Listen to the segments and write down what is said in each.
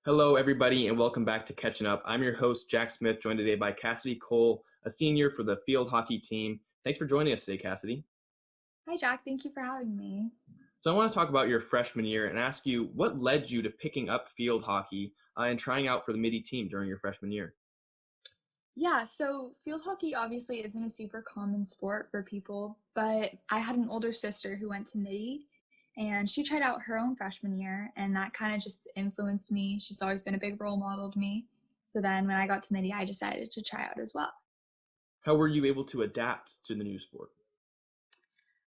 Hello, everybody, and welcome back to Catchin Up. I'm your host, Jack Smith, joined today by Kassidy Cole, a senior for the field hockey team. Thanks for joining us today, Kassidy. Hi, Jack. Thank you for having me. So I want to talk about your freshman year and ask you what led you to picking up field hockey and trying out for the Mitty team during your freshman year. Yeah, so field hockey obviously isn't a super common sport for people, but I had an older sister who went to Mitty and she tried out her own freshman year, and that kind of just influenced me. She's always been a big role model to me. So then when I got to Mitty, I decided to try out as well. How were you able to adapt to the new sport?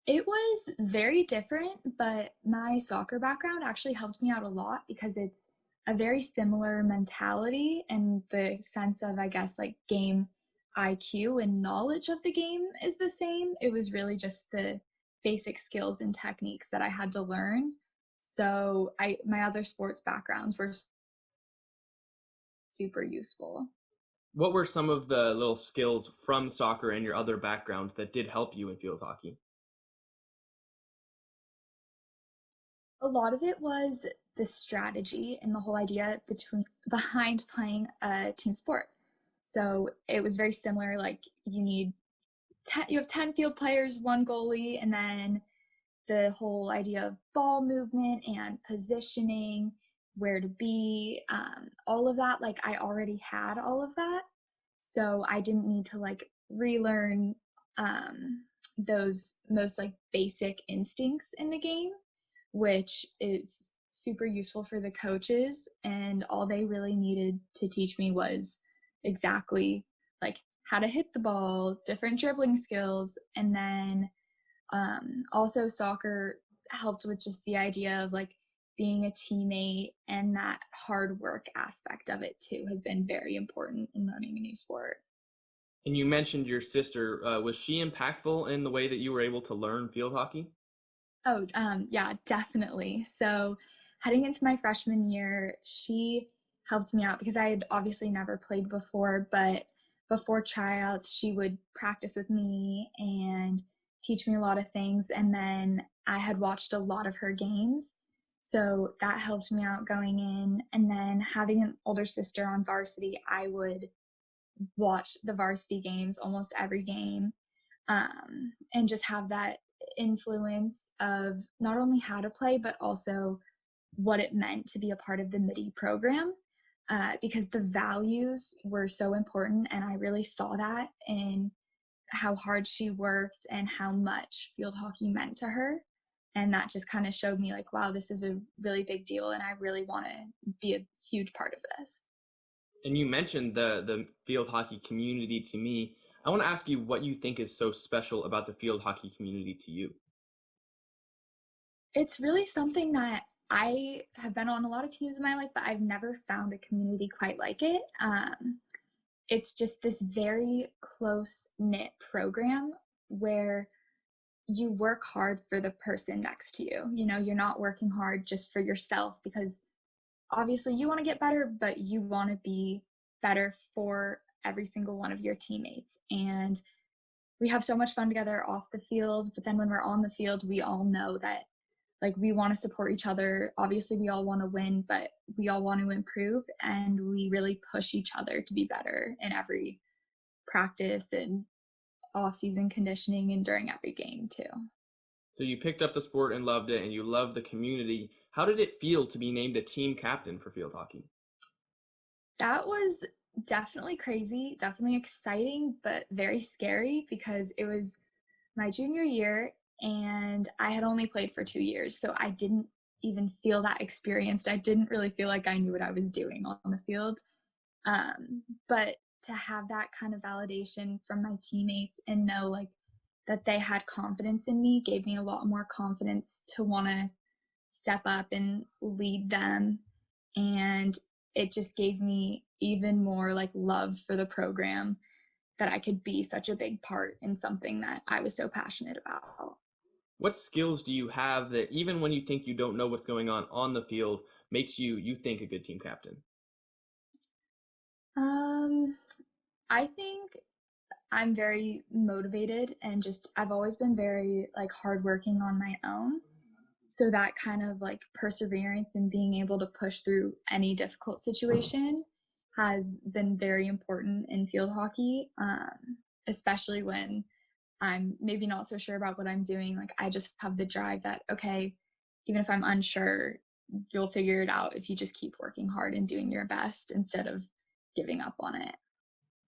It was very different, but my soccer background actually helped me out a lot because it's a very similar mentality and the sense of, I guess, like game IQ and knowledge of the game is the same. It was really just the basic skills and techniques that I had to learn. So my other sports backgrounds were super useful. What were some of the little skills from soccer and your other backgrounds that did help you in field hockey? A lot of it was the strategy and the whole idea behind playing a team sport. So it was very similar. Like you have 10 field players, one goalie, and then the whole idea of ball movement and positioning, where to be, all of that. Like I already had all of that, so I didn't need to like relearn those most like basic instincts in the game, which is super useful for the coaches. And all they really needed to teach me was exactly like how to hit the ball, different dribbling skills, and then also soccer helped with just the idea of like being a teammate, and that hard work aspect of it too has been very important in learning a new sport. And you mentioned your sister. Was she impactful in the way that you were able to learn field hockey? Oh, yeah, definitely. So heading into my freshman year, she helped me out because I had obviously never played before, but before tryouts, she would practice with me and teach me a lot of things. And then I had watched a lot of her games. So that helped me out going in. And then having an older sister on varsity, I would watch the varsity games, almost every game, and just have that influence of not only how to play, but also what it meant to be a part of the MIDI program, because the values were so important. And I really saw that in how hard she worked and how much field hockey meant to her. And that just kind of showed me like, wow, this is a really big deal. And I really want to be a huge part of this. And you mentioned the field hockey community to me. I want to ask you what you think is so special about the field hockey community to you. It's really something that I have been on a lot of teams in my life, but I've never found a community quite like it. It's just this very close knit program where you work hard for the person next to you. You know, you're not working hard just for yourself because obviously you want to get better, but you want to be better for every single one of your teammates. And we have so much fun together off the field, but then when we're on the field, we all know that like we want to support each other. Obviously we all want to win, but we all want to improve, and we really push each other to be better in every practice and off-season conditioning and during every game too. So you picked up the sport and loved it, and you love the community. How did it feel to be named a team captain for field hockey? That was definitely crazy, definitely exciting, but very scary because it was my junior year and I had only played for 2 years. So I didn't even feel that experienced. I didn't really feel like I knew what I was doing on the field. But to have that kind of validation from my teammates and know like that they had confidence in me gave me a lot more confidence to want to step up and lead them. And it just gave me even more like love for the program, that I could be such a big part in something that I was so passionate about. What skills do you have that even when you think you don't know what's going on the field makes you think a good team captain? Um, I think I'm very motivated and just I've always been very like hardworking on my own. So that kind of like perseverance and being able to push through any difficult situation has been very important in field hockey, especially when I'm maybe not so sure about what I'm doing. Like I just have the drive that, okay, even if I'm unsure, you'll figure it out if you just keep working hard and doing your best instead of giving up on it.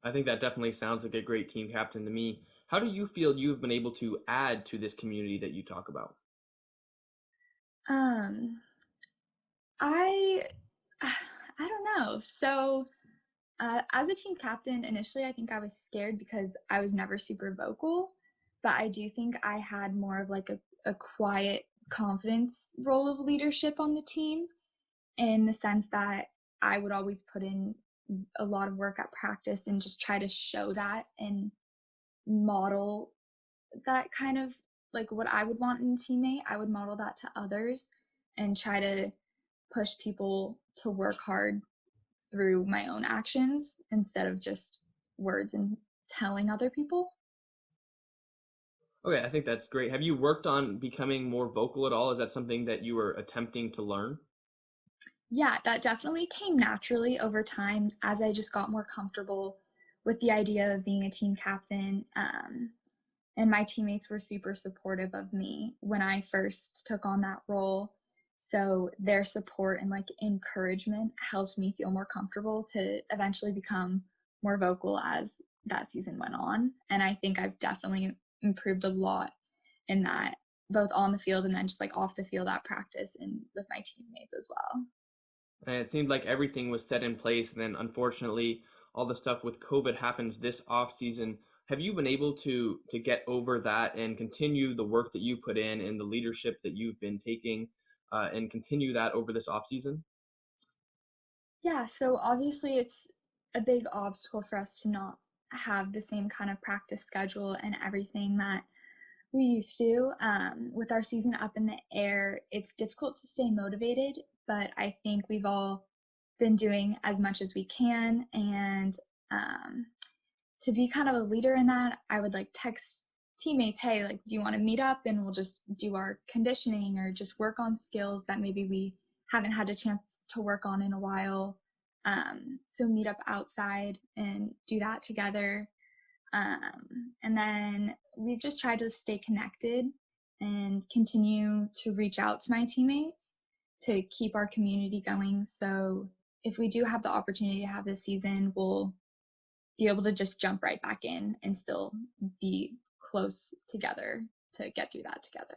I think that definitely sounds like a great team captain to me. How do you feel you've been able to add to this community that you talk about? Um, I I don't know. So, as a team captain, initially I think I was scared because I was never super vocal, but I do think I had more of like a quiet confidence role of leadership on the team in the sense that I would always put in a lot of work at practice and just try to show that and model that kind of like what I would want in a teammate. I would model that to others and try to push people to work hard through my own actions instead of just words and telling other people. Okay, I think that's great. Have you worked on becoming more vocal at all? Is that something that you were attempting to learn? Yeah, that definitely came naturally over time as I just got more comfortable with the idea of being a team captain. And my teammates were super supportive of me when I first took on that role. So their support and like encouragement helped me feel more comfortable to eventually become more vocal as that season went on. And I think I've definitely improved a lot in that, both on the field and then just like off the field at practice and with my teammates as well. And it seemed like everything was set in place, and then unfortunately, all the stuff with COVID happens this off season. Have you been able to get over that and continue the work that you put in and the leadership that you've been taking, and continue that over this off season? Yeah, so obviously it's a big obstacle for us to not have the same kind of practice schedule and everything that we used to. With our season up in the air, it's difficult to stay motivated, but I think we've all been doing as much as we can. And um, to be kind of a leader in that, I would like text teammates, hey, like, do you want to meet up and we'll just do our conditioning or just work on skills that maybe we haven't had a chance to work on in a while. So meet up outside and do that together. And then we've just tried to stay connected and continue to reach out to my teammates to keep our community going. So if we do have the opportunity to have this season, we'll be able to just jump right back in and still be close together to get through that together.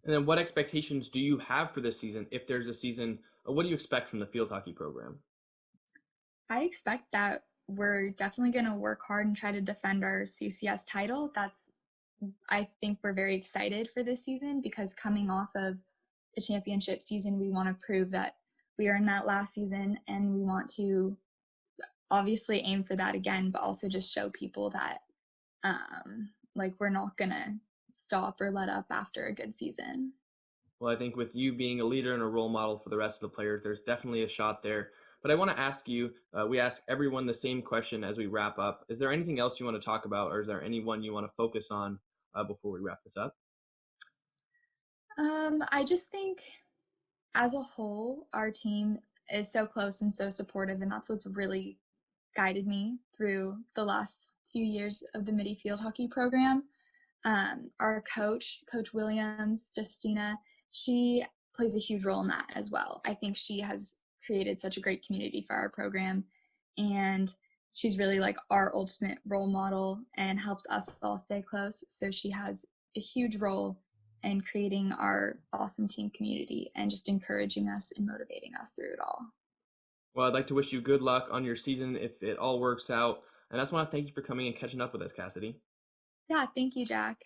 And then, what expectations do you have for this season, if there's a season? What do you expect from the field hockey program? I expect that we're definitely going to work hard and try to defend our CCS title. I think we're very excited for this season because coming off of a championship season, we want to prove that we are in that last season and we want to obviously aim for that again, but also just show people that like we're not going to stop or let up after a good season. Well, I think with you being a leader and a role model for the rest of the players, there's definitely a shot there. But I want to ask you, we ask everyone the same question as we wrap up. Is there anything else you want to talk about, or is there anyone you want to focus on before we wrap this up? I just think as a whole, our team is so close and so supportive, and that's what's really guided me through the last few years of the Mitty field hockey program. Our Coach Williams, Justina, she plays a huge role in that as well. I think she has created such a great community for our program, and she's really like our ultimate role model and helps us all stay close. So she has a huge role in creating our awesome team community and just encouraging us and motivating us through it all. Well, I'd like to wish you good luck on your season if it all works out. And I just want to thank you for coming and catching up with us, Kassidy. Yeah, thank you, Jack.